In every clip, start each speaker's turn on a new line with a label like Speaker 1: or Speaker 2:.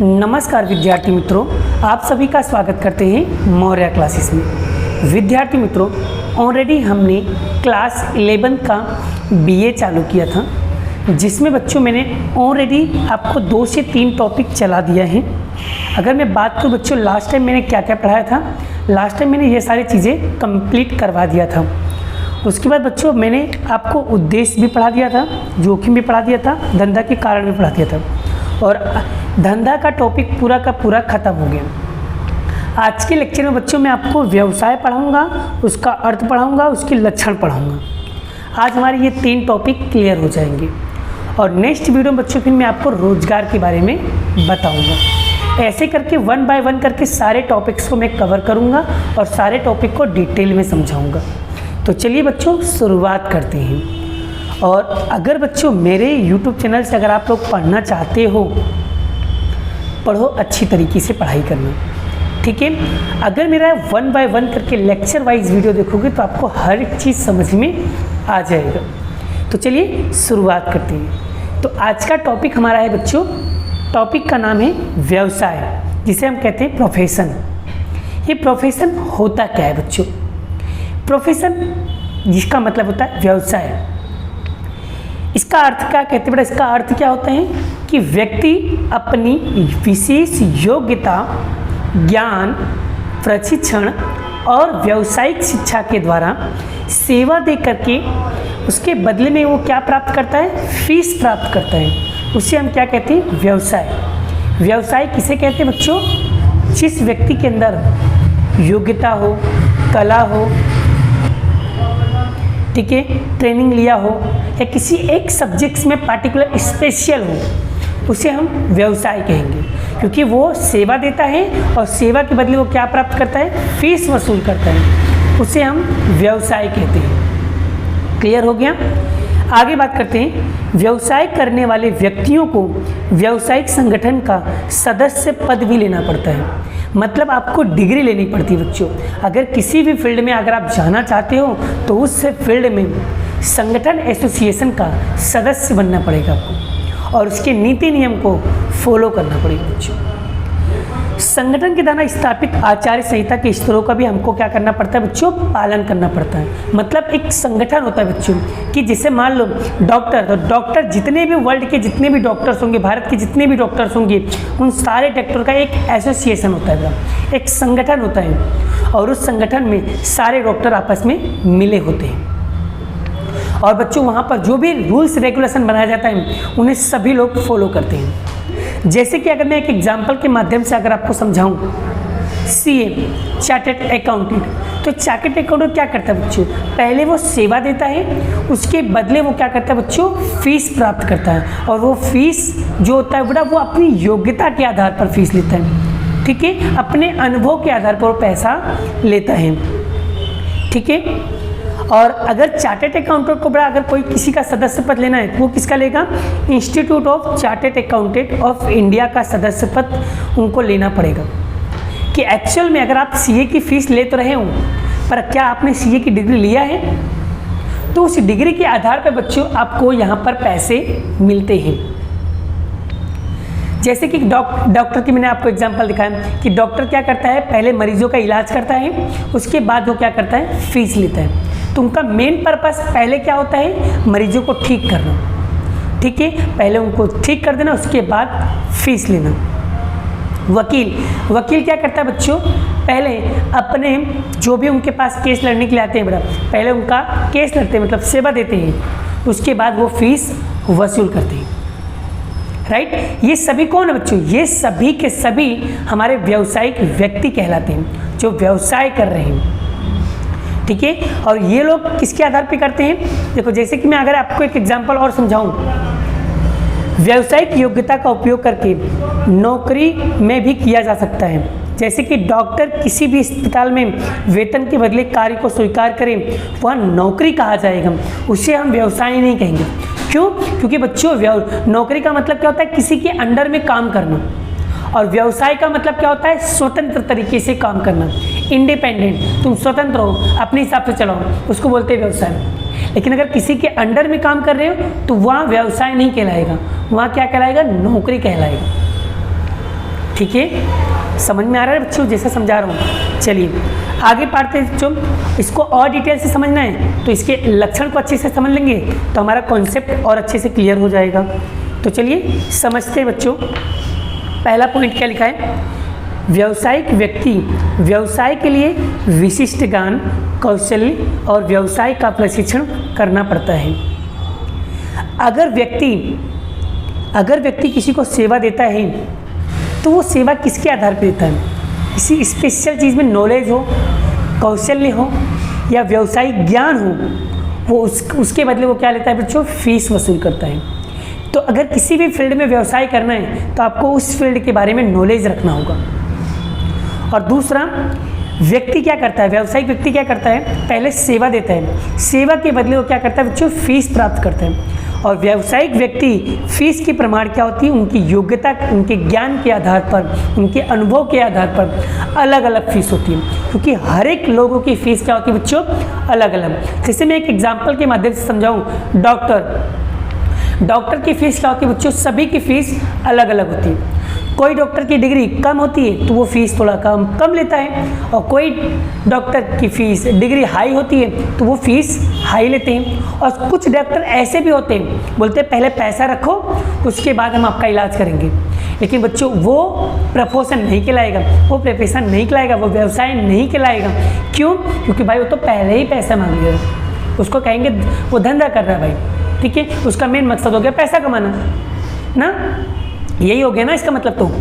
Speaker 1: नमस्कार विद्यार्थी मित्रों, आप सभी का स्वागत करते हैं मौर्य क्लासेस में। विद्यार्थी मित्रों, ऑलरेडी हमने क्लास 11 का बीए चालू किया था, जिसमें बच्चों मैंने ऑलरेडी आपको 2 से 3 टॉपिक चला दिया है। अगर मैं बात करूँ बच्चों, लास्ट टाइम मैंने क्या क्या पढ़ाया था, लास्ट टाइम मैंने ये सारी चीज़ें कंप्लीट करवा दिया था। उसके बाद बच्चों मैंने आपको उद्देश्य भी पढ़ा दिया था, जोखिम भी पढ़ा दिया था, धंधा के कारण भी पढ़ा दिया था, और धंधा का टॉपिक पूरा का पूरा ख़त्म हो गया। आज के लेक्चर में बच्चों मैं आपको व्यवसाय पढ़ाऊंगा, उसका अर्थ पढ़ाऊंगा, उसके लक्षण पढ़ाऊंगा। आज हमारे ये 3 टॉपिक क्लियर हो जाएंगे, और नेक्स्ट वीडियो में बच्चों फिर मैं आपको रोजगार के बारे में बताऊंगा। ऐसे करके 1 बाय 1 करके सारे टॉपिक्स को मैं कवर करूंगा और सारे टॉपिक को डिटेल में समझाऊंगा। तो चलिए बच्चों शुरुआत करते हैं। और अगर बच्चों मेरे YouTube चैनल से अगर आप लोग पढ़ना चाहते हो, पढ़ो, अच्छी तरीके से पढ़ाई करना, ठीक है। अगर मेरा 1 बाय 1 करके लेक्चर वाइज वीडियो देखोगे तो आपको हर एक चीज़ समझ में आ जाएगा। तो चलिए शुरुआत करते हैं। तो आज का टॉपिक हमारा है बच्चों, टॉपिक का नाम है व्यवसाय, जिसे हम कहते हैं प्रोफेशन। ये प्रोफेशन होता क्या है बच्चों? प्रोफेशन जिसका मतलब होता है व्यवसाय, इसका अर्थ क्या कहते हैं बेटा? इसका अर्थ क्या होता है कि व्यक्ति अपनी विशेष योग्यता, ज्ञान, प्रशिक्षण और व्यावसायिक शिक्षा के द्वारा सेवा दे करके उसके बदले में वो क्या प्राप्त करता है? फीस प्राप्त करता है। उसे हम क्या कहते हैं? व्यवसाय। व्यवसाय किसे कहते हैं बच्चों? जिस व्यक्ति के अंदर योग्यता हो, कला हो, ठीक है, ट्रेनिंग लिया हो, या किसी एक सब्जेक्ट्स में पार्टिकुलर स्पेशल हो, उसे हम व्यवसाय कहेंगे, क्योंकि वो सेवा देता है और सेवा के बदले वो क्या प्राप्त करता है? फीस वसूल करता है। उसे हम व्यवसाय कहते हैं। क्लियर हो गया? आगे बात करते हैं। व्यवसाय करने वाले व्यक्तियों को व्यावसायिक संगठन का सदस्य पद भी लेना पड़ता है। मतलब आपको डिग्री लेनी पड़ती है बच्चों। अगर किसी भी फील्ड में अगर आप जाना चाहते हो तो उस फील्ड में संगठन एसोसिएशन का सदस्य बनना पड़ेगा आपको, और उसके नीति नियम को फॉलो करना पड़ेगा बच्चों। संगठन के द्वारा स्थापित आचार्य संहिता के स्तरों का भी हमको क्या करना पड़ता है बच्चों? पालन करना पड़ता है। मतलब एक संगठन होता है बच्चों कि जिसे मान लो डॉक्टर, तो डॉक्टर जितने भी वर्ल्ड के जितने भी डॉक्टर्स होंगे, भारत के जितने भी डॉक्टर्स होंगे, उन सारे डॉक्टर का एक एसोसिएशन होता है, एक संगठन होता है, और उस संगठन में सारे डॉक्टर आपस में मिले होते हैं। और बच्चों वहाँ पर जो भी रूल्स रेगुलेशन बनाया जाता है उन्हें सभी लोग फॉलो करते हैं। जैसे कि अगर मैं एक एग्जांपल के माध्यम से अगर आपको समझाऊं, सीए चार्टर्ड अकाउंटेंट, तो चार्टर्ड अकाउंटेंट क्या करता है बच्चों? पहले वो सेवा देता है, उसके बदले वो क्या करता है बच्चों? फीस प्राप्त करता है, और वो फीस जो होता है बेटा वो अपनी योग्यता के आधार पर फीस लेता है, ठीक है, अपने अनुभव के आधार पर वो पैसा लेता है, ठीक है। और अगर चार्टर्ड अकाउंटेंट को बड़ा अगर कोई किसी का सदस्य पद लेना है तो वो किसका लेगा? Institute of chartered accountant of India का सदस्य पद उनको लेना पड़ेगा। कि एक्चुअल में अगर आप सीए की फीस ले तो रहे हो, पर क्या आपने सीए की डिग्री लिया है? तो उस डिग्री के आधार पर बच्चों आपको यहाँ पर पैसे मिलते हैं। जैसे कि डॉक्टर की मैंने आपको एग्जांपल दिखाया कि डॉक्टर क्या करता है? पहले मरीजों का इलाज करता है, उसके बाद वो क्या करता है? फीस लेता है। तो उनका मेन पर्पस पहले क्या होता है? मरीजों को ठीक करना, ठीक है, पहले उनको ठीक कर देना, उसके बाद फीस लेना। वकील क्या करता है बच्चों? पहले अपने जो भी उनके पास केस लड़ने के लिए आते हैं बेटा, पहले उनका केस लड़ते हैं, मतलब सेवा देते हैं, उसके बाद वो फीस वसूल करते हैं। राइट? ये सभी कौन है बच्चों? ये सभी के सभी हमारे व्यावसायिक व्यक्ति कहलाते हैं, जो व्यवसाय कर रहे हैं, ठीक है। और ये लोग किसके आधार पे करते हैं? देखो, जैसे कि मैं अगर आपको एक एग्जांपल और समझाऊं, व्यावसायिक योग्यता का उपयोग करके नौकरी में भी किया जा सकता है। जैसे कि डॉक्टर किसी भी अस्पताल में वेतन के बदले कार्य को स्वीकार करें, वह नौकरी कहा जाएगा, उसे हम व्यवसाय नहीं कहेंगे। क्यों? क्योंकि बच्चों नौकरी का मतलब क्या होता है? किसी के अंडर में काम करना, और व्यवसाय का मतलब क्या होता है? स्वतंत्र तरीके से काम करना, इंडिपेंडेंट, तुम स्वतंत्र हो, अपने हिसाब से चलाओ, उसको बोलते हैं व्यवसाय। लेकिन अगर किसी के अंडर में काम कर रहे हो तो वहाँ व्यवसाय नहीं कहलाएगा, वहाँ क्या कहलाएगा? नौकरी कहलाएगा। ठीक है, समझ में आ रहा है बच्चों जैसा समझा रहा हूँ। चलिए आगे पढ़ते हैं बच्चों। इसको और डिटेल से समझना है तो इसके लक्षण को अच्छे से समझ लेंगे तो हमारा कॉन्सेप्ट और अच्छे से क्लियर हो जाएगा। तो चलिए समझते हैं बच्चों। पहला पॉइंट क्या लिखा है, व्यावसायिक व्यक्ति व्यवसाय के लिए विशिष्ट ज्ञान, कौशल्य और व्यवसाय का प्रशिक्षण करना पड़ता है। अगर व्यक्ति किसी को सेवा देता है तो वो सेवा किसके आधार पर देता है, किसी स्पेशल चीज़ में नॉलेज हो, कौशल्य हो या व्यवसायिक ज्ञान हो, वो उसके बदले वो क्या लेता है बच्चों, फीस वसूल करता है। तो अगर किसी भी फील्ड में व्यवसाय करना है तो आपको उस फील्ड के बारे में नॉलेज रखना होगा। और दूसरा, व्यक्ति क्या करता है, व्यावसायिक व्यक्ति क्या करता है, पहले सेवा देता है, सेवा के बदले वो क्या करता है बच्चों, फीस प्राप्त करता है। और व्यावसायिक व्यक्ति फीस की प्रमाण क्या होती है, उनकी योग्यता, उनके ज्ञान के आधार पर, उनके अनुभव के आधार पर अलग अलग फीस होती है, क्योंकि हर एक लोगों की फीस क्या होती है बच्चों, अलग अलग। जैसे मैं एक एग्जाम्पल के माध्यम से समझाऊँ, डॉक्टर की फीस क्या होती है बच्चों, सभी की फीस अलग अलग होती है। कोई डॉक्टर की डिग्री कम होती है तो वो फीस थोड़ा कम लेता है, और कोई डॉक्टर की फीस डिग्री हाई होती है तो वो फीस हाई लेते हैं। और कुछ डॉक्टर ऐसे भी होते हैं, बोलते हैं पहले पैसा रखो उसके बाद हम आपका इलाज करेंगे। लेकिन बच्चों वो प्रोफेशन नहीं कहलाएगा, वो प्रोफेशन नहीं कहलाएगा, वो व्यवसाय नहीं कहलाएगा। क्यों? क्योंकि भाई वो तो पहले ही पैसा मांग लिया, उसको कहेंगे वो धंधा कर रहा है भाई, ठीक है, उसका मेन मकसद हो गया पैसा कमाना ना, यही हो गया ना इसका मतलब।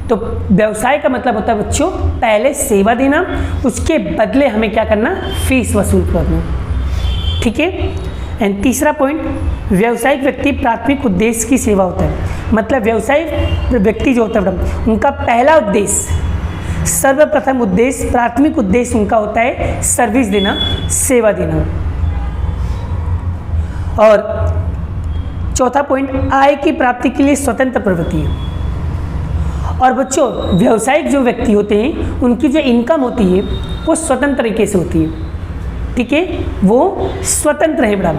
Speaker 1: तो व्यवसाय का मतलब होता है बच्चों पहले सेवा देना, उसके बदले हमें क्या करना, फीस वसूल करना, ठीक है। एंड तीसरा पॉइंट, व्यावसायिक व्यक्ति प्राथमिक उद्देश्य की सेवा होता है। मतलब व्यावसायिक व्यक्ति जो होता है उनका पहला उद्देश्य, सर्वप्रथम उद्देश्य, प्राथमिक उद्देश्य उनका होता है सर्विस देना, सेवा देना। और चौथा पॉइंट, आय की प्राप्ति के लिए स्वतंत्र प्रवृत्ति है। और बच्चों व्यावसायिक जो व्यक्ति होते हैं उनकी जो इनकम होती है वो स्वतंत्र तरीके से होती है, ठीक है, वो स्वतंत्र है बड़ा,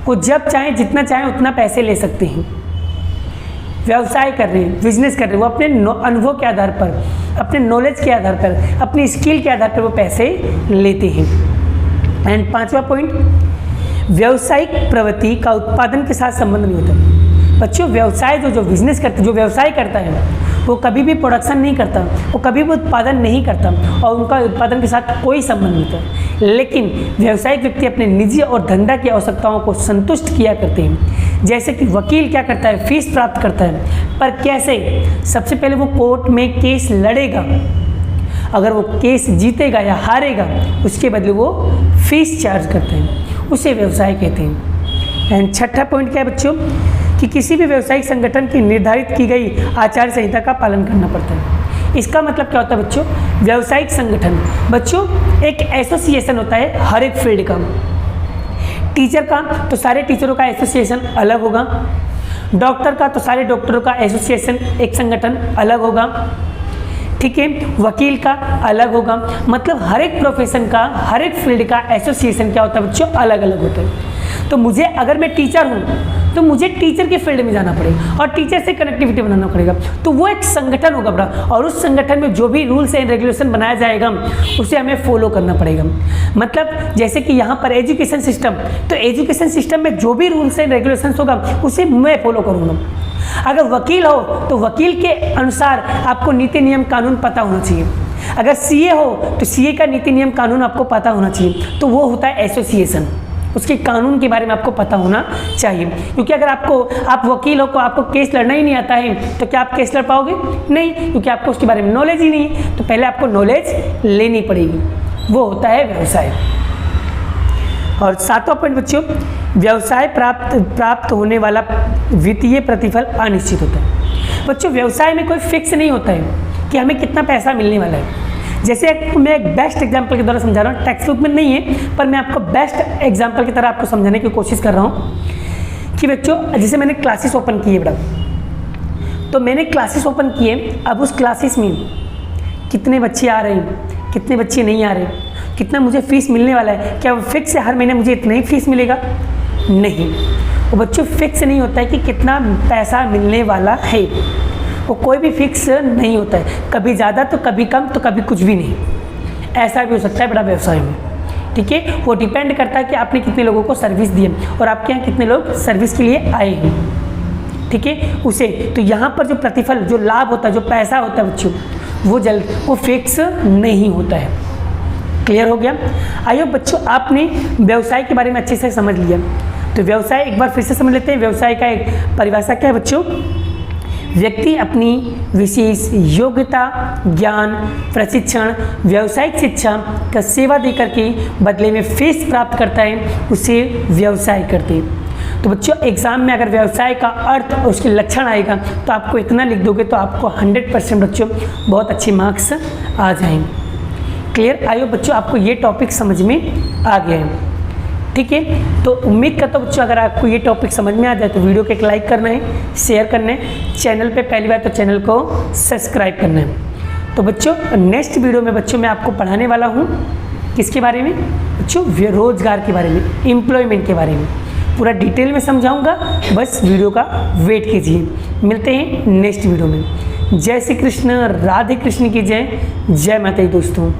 Speaker 1: वो जब चाहे जितना चाहे उतना पैसे ले सकते हैं। व्यवसाय कर रहे हैं, बिजनेस कर रहे हैं, वो अपने अनुभव के आधार पर, अपने नॉलेज के आधार पर, अपनी स्किल के आधार पर वो पैसे लेते हैं। एंड पांचवा पॉइंट, व्यावसायिक प्रवृत्ति का उत्पादन के साथ संबंध नहीं होता। बच्चों व्यवसाय जो बिजनेस करते, जो व्यवसाय करता है वो कभी भी प्रोडक्शन नहीं करता, वो कभी भी उत्पादन नहीं करता और उनका उत्पादन के साथ कोई संबंध नहीं होता। लेकिन व्यावसायिक व्यक्ति अपने निजी और धंधा की आवश्यकताओं को संतुष्ट किया करते हैं। जैसे कि वकील क्या करता है, फीस प्राप्त करता है, पर कैसे, सबसे पहले वो कोर्ट में केस लड़ेगा, अगर वो केस जीतेगा या हारेगा उसके बदले वो फीस चार्ज करते हैं, उसे व्यवसाय कहते हैं। एंड छठा पॉइंट क्या है बच्चों, कि किसी भी व्यावसायिक संगठन की निर्धारित की गई आचार संहिता का पालन करना पड़ता है। इसका मतलब क्या होता है बच्चों, व्यावसायिक संगठन बच्चों एक एसोसिएशन होता है हर एक फील्ड का। टीचर का तो सारे टीचरों का एसोसिएशन अलग होगा, डॉक्टर का तो सारे डॉक्टरों का एसोसिएशन एक संगठन अलग होगा, ठीक है, वकील का अलग होगा। मतलब हर एक प्रोफेशन का, हर एक फील्ड का एसोसिएशन क्या होता है बच्चों, अलग अलग होता है। तो मुझे, अगर मैं टीचर हूँ तो मुझे टीचर के फील्ड में जाना पड़ेगा और टीचर से कनेक्टिविटी बनाना पड़ेगा, तो वो एक संगठन होगा बड़ा, और उस संगठन में जो भी रूल्स एंड रेगुलेशन बनाया जाएगा उसे हमें फॉलो करना पड़ेगा। मतलब जैसे कि यहाँ पर एजुकेशन सिस्टम, तो एजुकेशन सिस्टम में जो भी रूल्स एंड रेगुलेशन होगा उसे मैं फॉलो करूँगा। अगर वकील हो तो वकील के अनुसार आपको नीति नियम कानून पता होना चाहिए। अगर सीए हो तो सीए का नीति नियम कानून आपको पता होना चाहिए। तो वो होता है एसोसिएशन, उसके कानून के बारे में आपको पता होना चाहिए। क्योंकि अगर आप वकील हो को आपको केस लड़ना ही नहीं आता है तो क्या आप केस लड़ पाओगे? नहीं, क्योंकि आपको उसके बारे में नॉलेज ही नहीं है। तो पहले आपको नॉलेज लेनी पड़ेगी, वो होता है व्यवसाय। और सातवां पॉइंट बच्चों, व्यवसाय प्राप्त होने वाला वित्तीय प्रतिफल अनिश्चित होता है। बच्चों व्यवसाय में कोई फिक्स नहीं होता है कि हमें कितना पैसा मिलने वाला है। जैसे मैं एक बेस्ट एग्जांपल के द्वारा समझा रहा हूँ, टेक्स्ट बुक में नहीं है पर मैं आपको बेस्ट एग्जांपल की तरह आपको समझाने की कोशिश कर रहा हूँ कि बच्चों जैसे मैंने क्लासेस ओपन किए बेटा, तो मैंने क्लासेस ओपन किए, अब उस क्लासेस में कितने बच्चे आ रहे हैं, कितने बच्चे नहीं आ रहे, कितना मुझे फीस मिलने वाला है, क्या वो फिक्स है हर महीने मुझे इतना ही फीस मिलेगा? नहीं, वो बच्चों फिक्स नहीं होता है कि कितना पैसा मिलने वाला है। वो कोई भी फिक्स नहीं होता है, कभी ज़्यादा तो कभी कम तो कभी कुछ भी नहीं, ऐसा भी हो सकता है बड़ा व्यवसाय में। ठीक है, वो डिपेंड करता है कि आपने कितने लोगों को सर्विस दी है और आपके यहाँ कितने लोग सर्विस के लिए आए हैं। ठीक है, उसे तो यहाँ पर जो प्रतिफल, जो लाभ होता है, जो पैसा होता है बच्चों, वो फिक्स नहीं होता है। क्लियर हो गया? आइए बच्चों, आपने व्यवसाय के बारे में अच्छे से समझ लिया, तो व्यवसाय एक बार फिर से समझ लेते हैं। व्यवसाय का एक परिभाषा क्या है बच्चों? व्यक्ति अपनी विशेष योग्यता, ज्ञान, प्रशिक्षण, व्यावसायिक शिक्षा का सेवा देकर के बदले में फीस प्राप्त करता है, उसे व्यवसाय करते हैं। तो बच्चों एग्जाम में अगर व्यवसाय का अर्थ और उसके लक्षण आएगा तो आपको इतना लिख दोगे तो आपको 100% बच्चों बहुत अच्छे मार्क्स आ जाएंगे। क्लियर? आइए बच्चों, आपको ये टॉपिक समझ में आ गया है। ठीक है, तो उम्मीद करता हूँ बच्चों अगर आपको ये टॉपिक समझ में आ जाए तो वीडियो को एक लाइक करना है, शेयर करना है, चैनल पे पहली बार तो चैनल को सब्सक्राइब करना है। तो बच्चों नेक्स्ट वीडियो में बच्चों मैं आपको पढ़ाने वाला हूँ किसके बारे में बच्चों? रोजगार के बारे में, एम्प्लॉयमेंट के बारे में पूरा डिटेल में समझाऊंगा, बस वीडियो का वेट कीजिए। मिलते हैं नेक्स्ट वीडियो में। जय श्री कृष्ण, राधे कृष्ण की जय, जय माता दी दोस्तों।